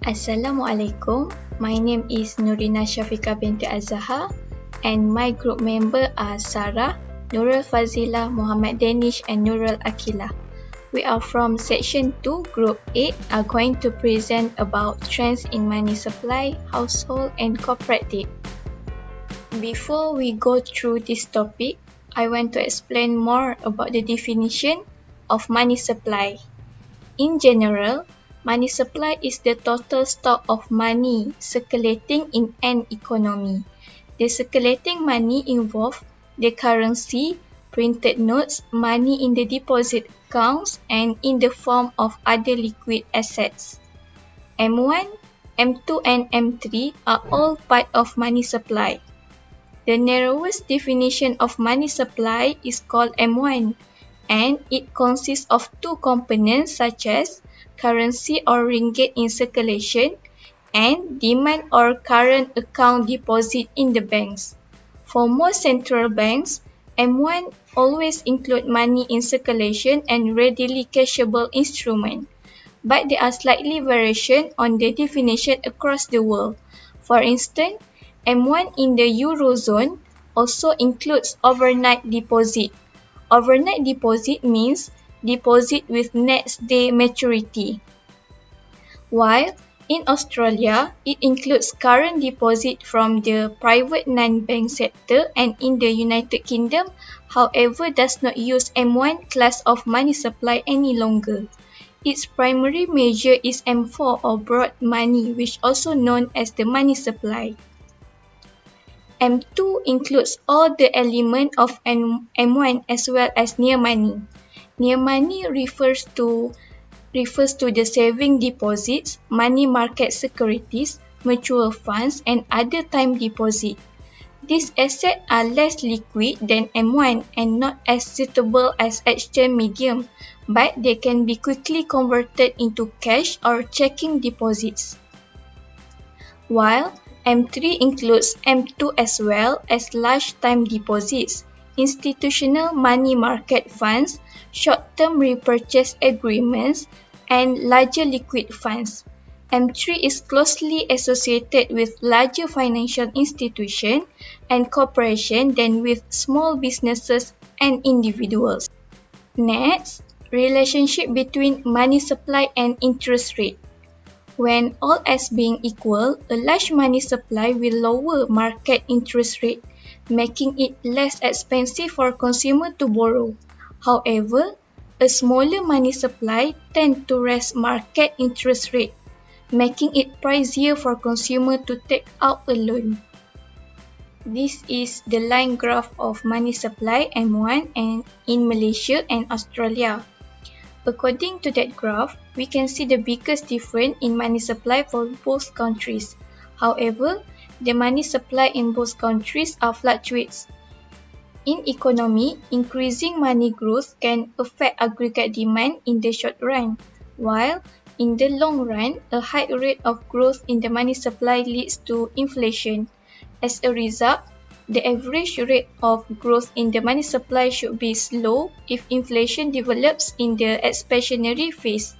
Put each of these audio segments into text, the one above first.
Assalamualaikum. My name is Nurina Shafiqah Binti Azhar and my group member are Sarah, Nurul Fadzilah, Muhammad Danish and Nurul Aqilah. We are from Section 2, Group 8, are going to present about trends in money supply, household and corporate debt. Before we go through this topic, I want to explain more about the definition of money supply. In general, money supply is the total stock of money circulating in an economy. The circulating money involves the currency, printed notes, money in the deposit accounts, and in the form of other liquid assets. M1, M2, and M3 are all part of money supply. The narrowest definition of money supply is called M1, and it consists of two components such as currency or ringgit in circulation and demand or current account deposit in the banks. For most central banks, M1 always include money in circulation and readily cashable instrument, but there are slightly variation on the definition across the world. For instance, M1 in the Eurozone also includes overnight deposit. Overnight deposit means deposit with next day maturity. While in Australia, it includes current deposit from the private non-bank sector, and in the United Kingdom, however, does not use M1 class of money supply any longer. Its primary measure is M4 or broad money, which also known as the money supply. M2 includes all the elements of M1 as well as near money. Near money refers to the saving deposits, money market securities, mutual funds, and other time deposit. These assets are less liquid than M1 and not as suitable as exchange medium, but they can be quickly converted into cash or checking deposits. While M3 includes M2 as well as large time deposits, institutional money market funds, short-term repurchase agreements, and larger liquid funds. M3 is closely associated with larger financial institutions and corporations than with small businesses and individuals. Next, relationship between money supply and interest rate. When all else being equal, a large money supply will lower market interest rate, making it less expensive for consumers to borrow. However, a smaller money supply tends to raise market interest rate, making it pricier for consumers to take out a loan. This is the line graph of money supply M1 and in Malaysia and Australia. According to that graph, we can see the biggest difference in money supply for both countries. However, the money supply in both countries are fluctuates. In economy, increasing money growth can affect aggregate demand in the short run, while in the long run, a high rate of growth in the money supply leads to inflation. As a result, the average rate of growth in the money supply should be slow if inflation develops in the expansionary phase.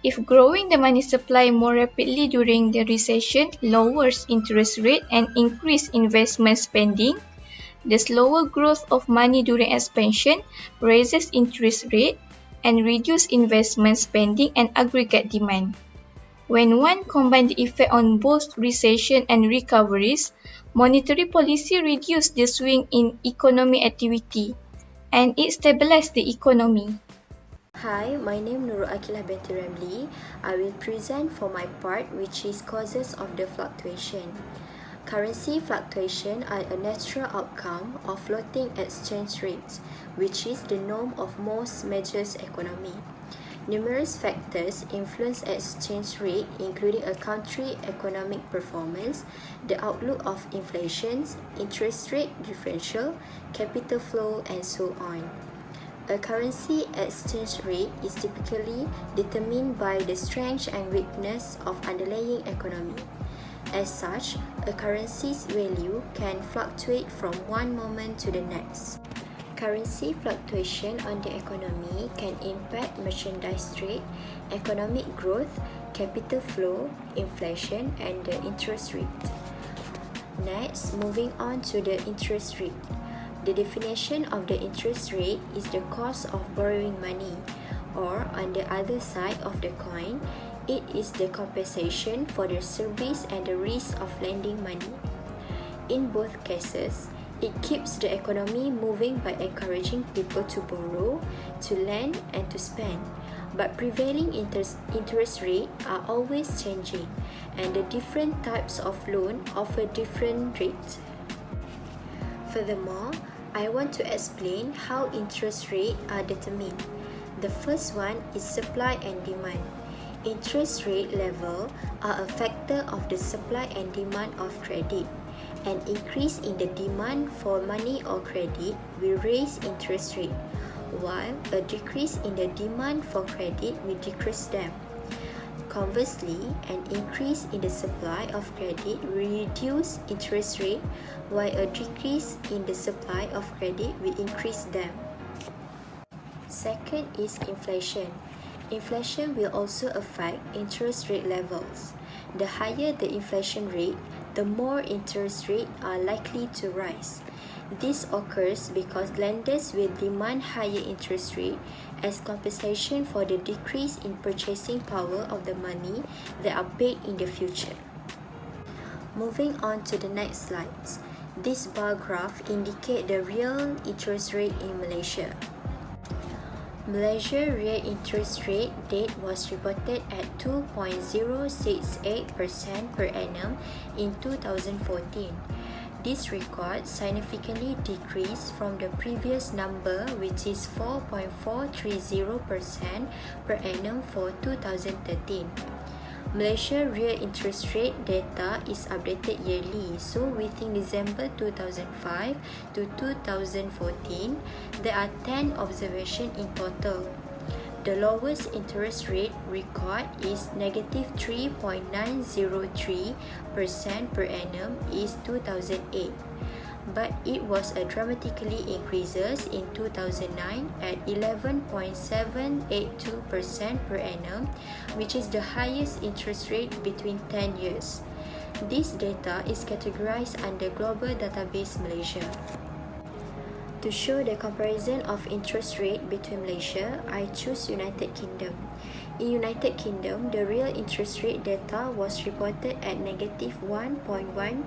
If growing the money supply more rapidly during the recession lowers interest rate and increase investment spending, the slower growth of money during expansion raises interest rate and reduces investment spending and aggregate demand. When one combines the effect on both recession and recoveries, monetary policy reduces the swing in economic activity and it stabilizes the economy. Hi, my name is Nurul Aqilah Binti Remli. I will present for my part, which is causes of the fluctuation. Currency fluctuation are a natural outcome of floating exchange rates, which is the norm of most major economies. Numerous factors influence exchange rate, including a country's economic performance, the outlook of inflation, interest rate differential, capital flow, and so on. A currency exchange rate is typically determined by the strength and weakness of underlying economy. As such, a currency's value can fluctuate from one moment to the next. Currency fluctuation on the economy can impact merchandise trade, economic growth, capital flow, inflation, and the interest rate. Next, moving on to the interest rate. The definition of the interest rate is the cost of borrowing money, or on the other side of the coin, it is the compensation for the service and the risk of lending money. In both cases, it keeps the economy moving by encouraging people to borrow, to lend, and to spend. But prevailing interest rates are always changing, and the different types of loan offer different rates. Furthermore, I want to explain how interest rates are determined. The first one is supply and demand. Interest rate level are a factor of the supply and demand of credit. An increase in the demand for money or credit will raise interest rate, while a decrease in the demand for credit will decrease them. Conversely, an increase in the supply of credit will reduce interest rate, while a decrease in the supply of credit will increase them. Second is inflation. Inflation will also affect interest rate levels. The higher the inflation rate, the more interest rates are likely to rise. This occurs because lenders will demand higher interest rate as compensation for the decrease in purchasing power of the money that are paid in the future. Moving on to the next slides. This bar graph indicates the real interest rate in Malaysia. Malaysia real interest rate date was reported at 2.068% per annum in 2014. This record significantly decreased from the previous number, which is 4.430% per annum for 2013. Malaysia real interest rate data is updated yearly, so within December 2005 to 2014, there are 10 observations in total. The lowest interest rate record is negative 3.903% per annum is 2008. But it was a dramatically increases in 2009 at 11.782% per annum, which is the highest interest rate between 10 years. This data is categorized under Global Database Malaysia. To show the comparison of interest rate between Malaysia, I choose United Kingdom. In United Kingdom, the real interest rate data was reported at negative 1.195%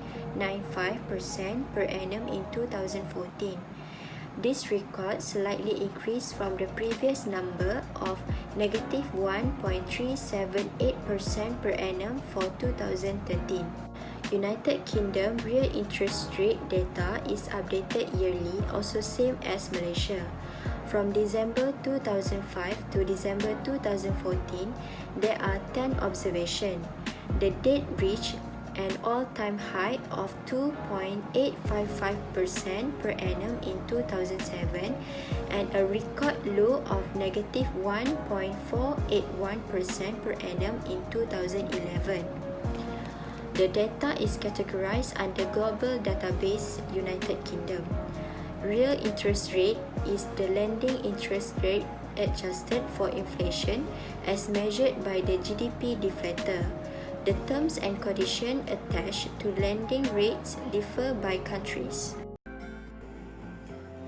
per annum in 2014. This record slightly increased from the previous number of negative 1.378% per annum for 2013. United Kingdom real interest rate data is updated yearly, also same as Malaysia. From December 2005 to December 2014, there are 10 observations. The date reached an all-time high of 2.855% per annum in 2007 and a record low of negative 1.481% per annum in 2011. The data is categorized under Global Database United Kingdom. Real interest rate is the lending interest rate adjusted for inflation as measured by the GDP deflator. The terms and conditions attached to lending rates differ by countries.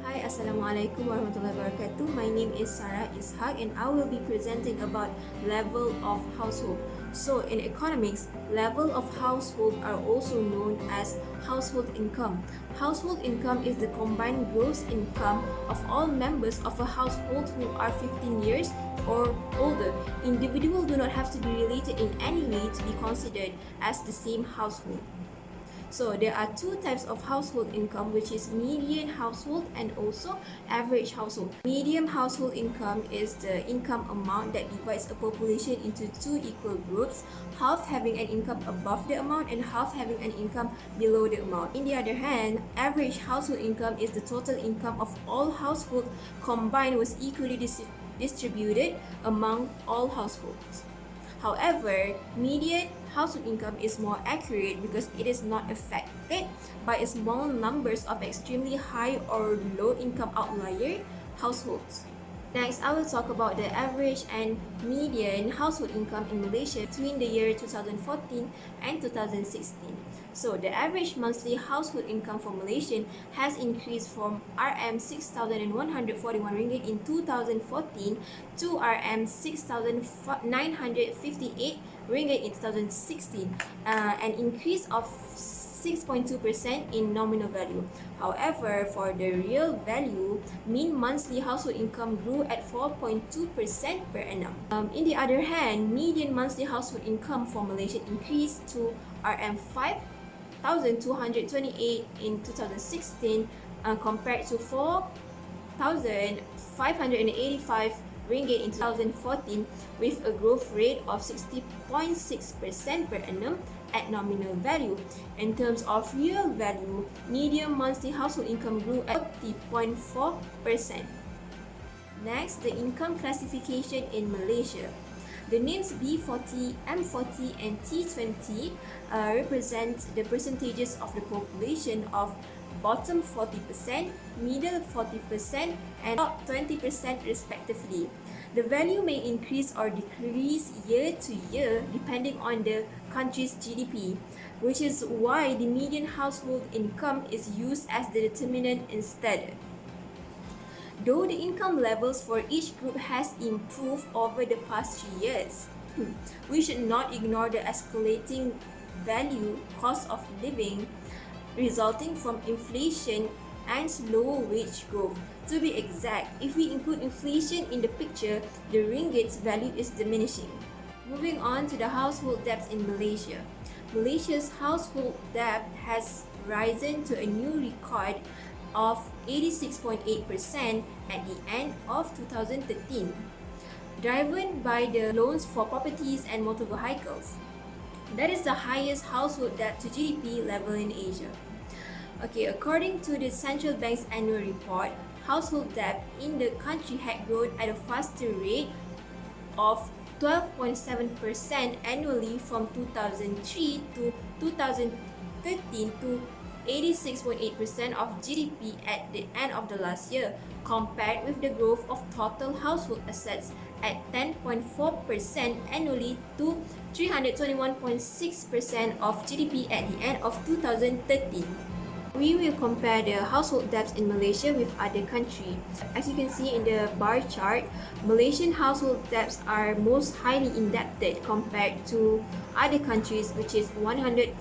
Hi, Assalamualaikum warahmatullahi wabarakatuh. My name is Ishak and I will be presenting about level of household. So in economics, level of household are also known as household income. Household income is the combined gross income of all members of a household who are 15 years or older. Individuals do not have to be related in any way to be considered as the same household. So there are two types of household income, which is median household and also average household. Median household income is the income amount that divides a population into two equal groups, half having an income above the amount and half having an income below the amount. On the other hand, average household income is the total income of all households combined was equally distributed among all households. However, median household income is more accurate because it is not affected by a small numbers of extremely high or low income outlier households. Next, I will talk about the average and median household income in Malaysia between the year 2014 and 2016. So, the average monthly household income for Malaysian has increased from RM6,141 ringgit in 2014 to RM6,958 ringgit in 2016, an increase of 6.2% in nominal value. However, for the real value, mean monthly household income grew at 4.2% per annum. In the other hand, median monthly household income for Malaysia increased to RM5,228 in 2016 compared to 4,585 ringgit in 2014, with a growth rate of 60.6% per annum at nominal value. In terms of real value, median monthly household income grew at 40.4%. Next, the income classification in Malaysia. The names B40, M40 and T20 represent the percentages of the population of bottom 40%, middle 40% and top 20% respectively. The value may increase or decrease year to year depending on the country's GDP, which is why the median household income is used as the determinant instead. Though the income levels for each group has improved over the past 3 years, we should not ignore the escalating cost of living resulting from inflation and slow wage growth. To be exact, if we include inflation in the picture, the ringgit's value is diminishing. Moving on to the household debts in Malaysia. Malaysia's household debt has risen to a new record of 86.8% at the end of 2013, driven by the loans for properties and motor vehicles. That is the highest household debt to GDP level in Asia. Okay, according to the Central Bank's annual report, household debt in the country had grown at a faster rate of 12.7% annually from 2003 to 2013 to 86.8% of GDP at the end of the last year, compared with the growth of total household assets at 10.4% annually to 321.6% of GDP at the end of 2013. We will compare the household debts in Malaysia with other countries. As you can see in the bar chart, Malaysian household debts are most highly indebted compared to other countries, which is 140%.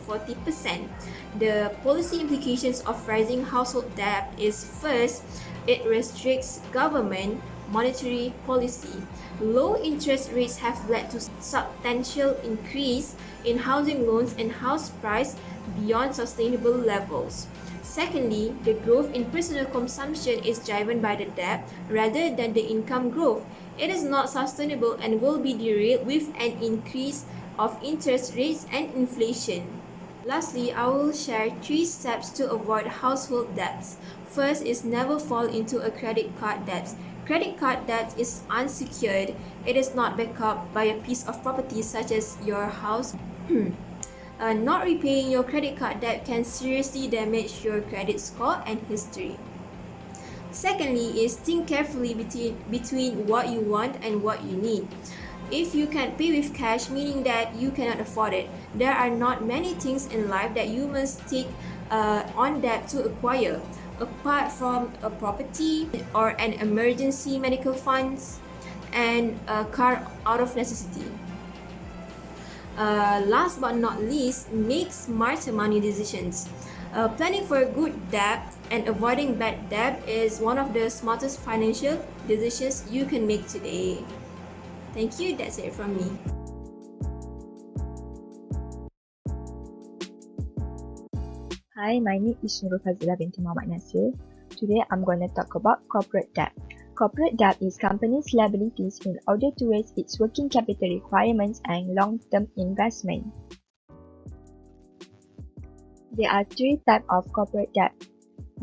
The policy implications of rising household debt is, first, it restricts government monetary policy. Low interest rates have led to substantial increase in housing loans and house price beyond sustainable levels. Secondly, the growth in personal consumption is driven by the debt rather than the income growth. It is not sustainable and will be derailed with an increase of interest rates and inflation. Lastly, I will share 3 steps to avoid household debts. First is never fall into a credit card debt. Credit card debt is unsecured. It is not backed up by a piece of property such as your house. Not repaying your credit card debt can seriously damage your credit score and history. Secondly is think carefully between what you want and what you need. If you can't pay with cash, meaning that you cannot afford it, there are not many things in life that you must take on debt to acquire, apart from a property or an emergency medical funds and a car out of necessity. Last but not least, make smart money decisions. Planning for good debt and avoiding bad debt is one of the smartest financial decisions you can make today. Thank you, that's it from me. Hi, my name is Fadzilah Binti Mohd Nasir. Today I'm going to talk about corporate debt. Corporate debt is companies' liabilities in order to raise its working capital requirements and long-term investment. There are 3 types of corporate debt: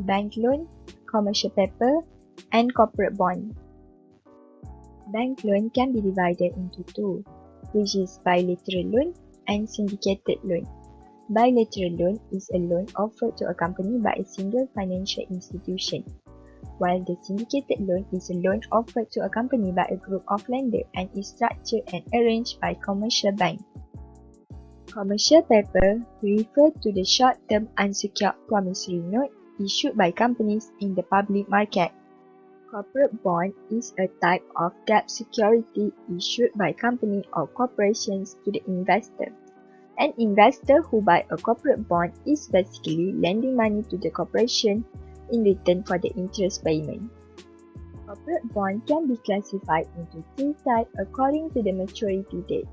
bank loan, commercial paper, and corporate bond. Bank loan can be divided into 2, which is bilateral loan and syndicated loan. Bilateral loan is a loan offered to a company by a single financial institution. while the syndicated loan is a loan offered to a company by a group of lenders and is structured and arranged by commercial banks. Commercial paper refer to the short-term unsecured promissory note issued by companies in the public market. Corporate bond is a type of debt security issued by company or corporations to the investor. An investor who buys a corporate bond is basically lending money to the corporation in return for the interest payment. Corporate bond can be classified into three types according to the maturity date.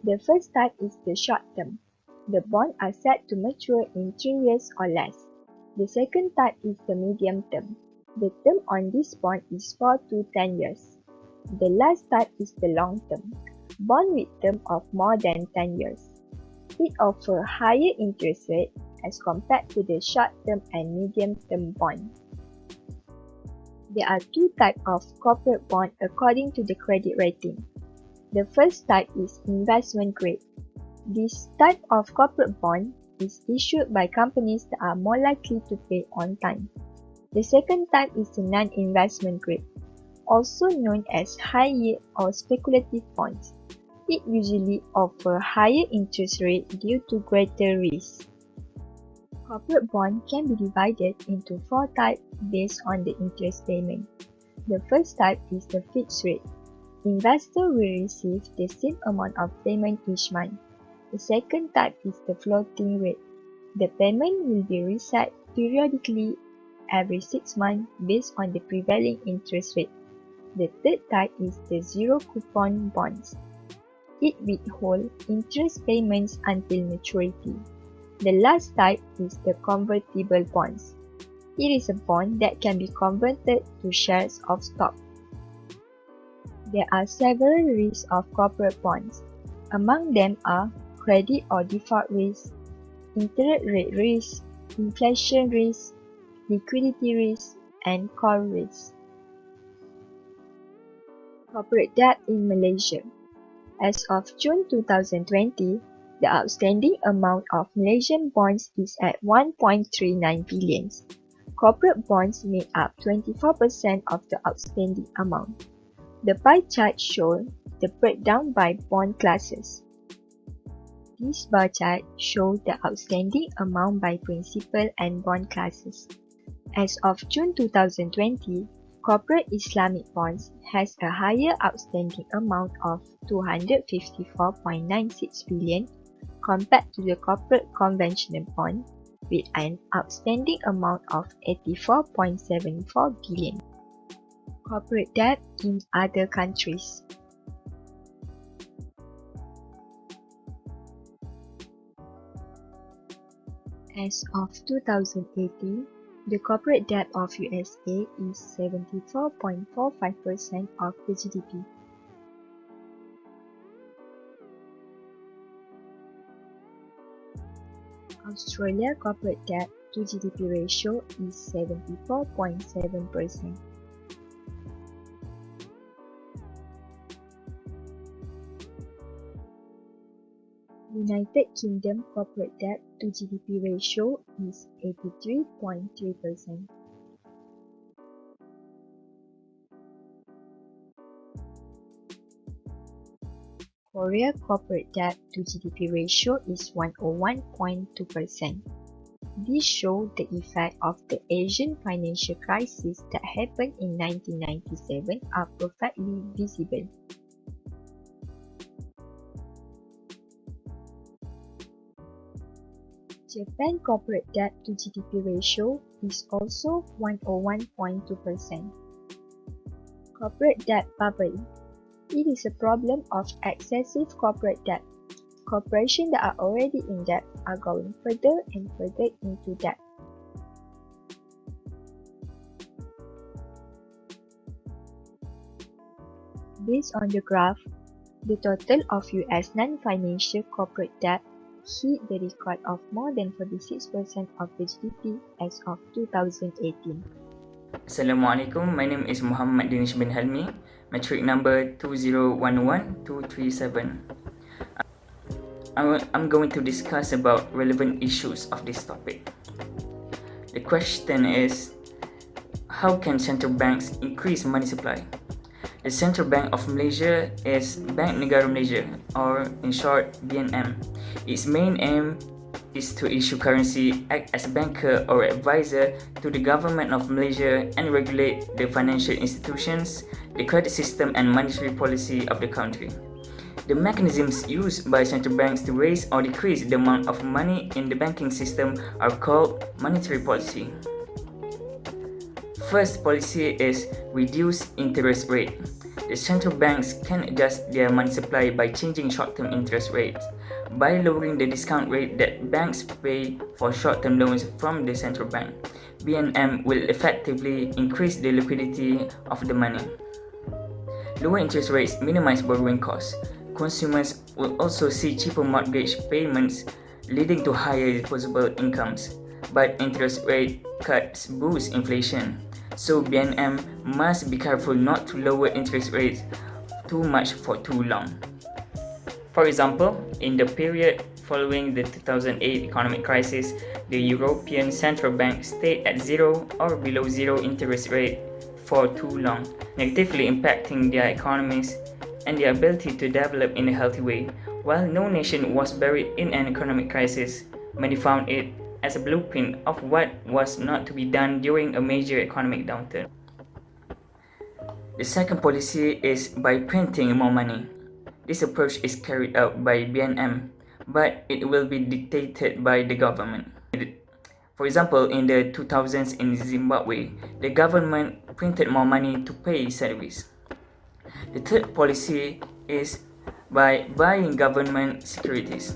The first type is the short term. The bonds are set to mature in 3 years or less. The second type is the medium term. The term on this bond is 4 to 10 years. The last type is the long term. Bond with term of more than 10 years. It offers higher interest rate as compared to the short-term and medium-term bond. There are two types of corporate bond according to the credit rating. The first type is investment grade. This type of corporate bond is issued by companies that are more likely to pay on time. The second type is the non-investment grade, also known as high yield or speculative bonds. It usually offers higher interest rate due to greater risk. Corporate bond can be divided into 4 types based on the interest payment. The first type is the fixed rate. Investor will receive the same amount of payment each month. The second type is the floating rate. The payment will be reset periodically every 6 months based on the prevailing interest rate. The third type is the zero coupon bonds. It withholds interest payments until maturity. The last type is the convertible bonds. It is a bond that can be converted to shares of stock. There are several risks of corporate bonds. Among them are credit or default risk, interest rate risk, inflation risk, liquidity risk, and call risk. Corporate debt in Malaysia. As of June 2020, the outstanding amount of Malaysian bonds is at 1.39 billion. Corporate bonds make up 24% of the outstanding amount. The pie chart shows the breakdown by bond classes. This bar chart shows the outstanding amount by principal and bond classes. As of June 2020, corporate Islamic bonds has a higher outstanding amount of 254.96 billion compared to the corporate conventional bond with an outstanding amount of 84.74 billion. Corporate debt in other countries. As of 2018, the corporate debt of USA is 74.45% of the GDP. Australia corporate debt to GDP ratio is 74.7%. United Kingdom corporate debt to GDP ratio is 83.3%. Korea corporate debt to GDP ratio is 101.2%. This shows the effect of the Asian financial crisis that happened in 1997 are perfectly visible. Japan corporate debt to GDP ratio is also 101.2%. Corporate debt bubble. It is a problem of excessive corporate debt. Corporations that are already in debt are going further and further into debt. Based on the graph, the total of US non-financial corporate debt hit the record of more than 46% of the GDP as of 2018. Assalamualaikum, my name is Muhammad Danish bin Helmee, matric number 2011237. I'm going to discuss about relevant issues of this topic. The question is, how can central banks increase money supply? The Central Bank of Malaysia is Bank Negara Malaysia, or in short, BNM. Its main aim is to issue currency, act as a banker or advisor to the government of Malaysia, and regulate the financial institutions, the credit system, and monetary policy of the country. The mechanisms used by central banks to raise or decrease the amount of money in the banking system are called monetary policy. First policy is reduce interest rate. The central banks can adjust their money supply by changing short-term interest rates. By lowering the discount rate that banks pay for short-term loans from the central bank, BNM will effectively increase the liquidity of the money. Lower interest rates minimize borrowing costs. Consumers will also see cheaper mortgage payments, leading to higher disposable incomes. But interest rate cuts boost inflation, so BNM must be careful not to lower interest rates too much for too long. For example, in the period following the 2008 economic crisis, the European Central Bank stayed at zero or below zero interest rate for too long, negatively impacting their economies and their ability to develop in a healthy way. While no nation was buried in an economic crisis, many found it as a blueprint of what was not to be done during a major economic downturn. The second policy is by printing more money. This approach is carried out by BNM, but it will be dictated by the government. For example, in the 2000s in Zimbabwe, the government printed more money to pay salaries. The third policy is by buying government securities.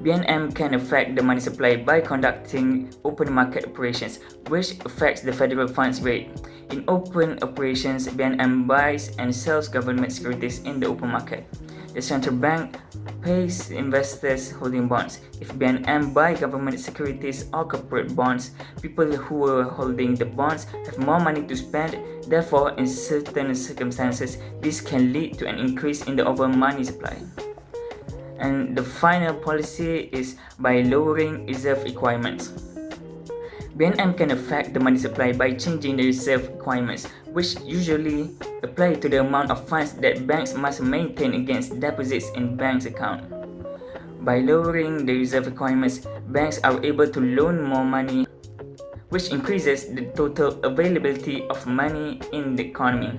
BNM can affect the money supply by conducting open market operations, which affects the federal funds rate. In open operations, BNM buys and sells government securities in the open market. The central bank pays investors holding bonds. If BNM buy government securities or corporate bonds, people who are holding the bonds have more money to spend. Therefore, in certain circumstances, this can lead to an increase in the overall money supply. And the final policy is by lowering reserve requirements. BNM can affect the money supply by changing the reserve requirements, which usually apply to the amount of funds that banks must maintain against deposits in banks' account. By lowering the reserve requirements, banks are able to loan more money, which increases the total availability of money in the economy.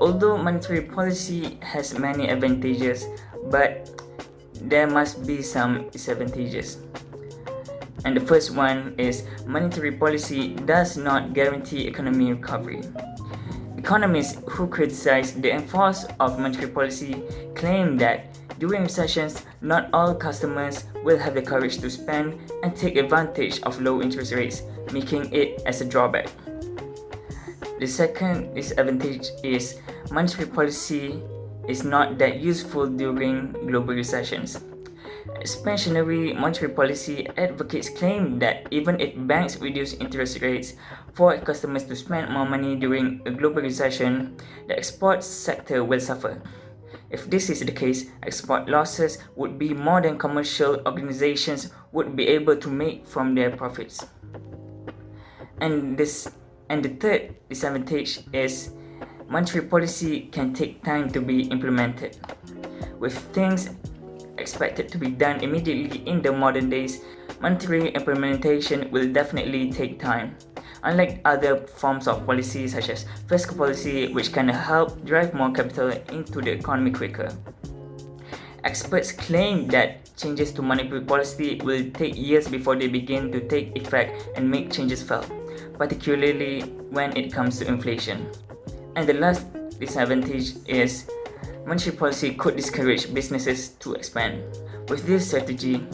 Although monetary policy has many advantages, but there must be some disadvantages. And the first one is monetary policy does not guarantee economic recovery. Economists who criticize the enforcement of monetary policy claim that during recessions, not all customers will have the courage to spend and take advantage of low interest rates, making it as a drawback. The second disadvantage is monetary policy is not that useful during global recessions. Expansionary monetary policy advocates claim that even if banks reduce interest rates for customers to spend more money during a global recession, the export sector will suffer. If this is the case, export losses would be more than commercial organizations would be able to make from their profits. And the third disadvantage is monetary policy can take time to be implemented. With things expected to be done immediately in the modern days, monetary implementation will definitely take time. Unlike other forms of policy such as fiscal policy, which can help drive more capital into the economy quicker. Experts claim that changes to monetary policy will take years before they begin to take effect and make changes felt, particularly when it comes to inflation. And the last disadvantage is monetary policy could discourage businesses to expand. With this strategy,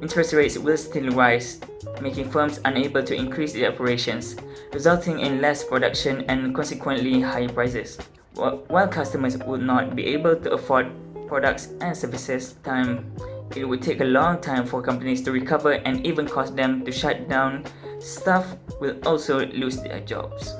interest rates will still rise, making firms unable to increase their operations, resulting in less production and consequently higher prices. While customers would not be able to afford products and services, it would take a long time for companies to recover and even cause them to shut down. Staff will also lose their jobs.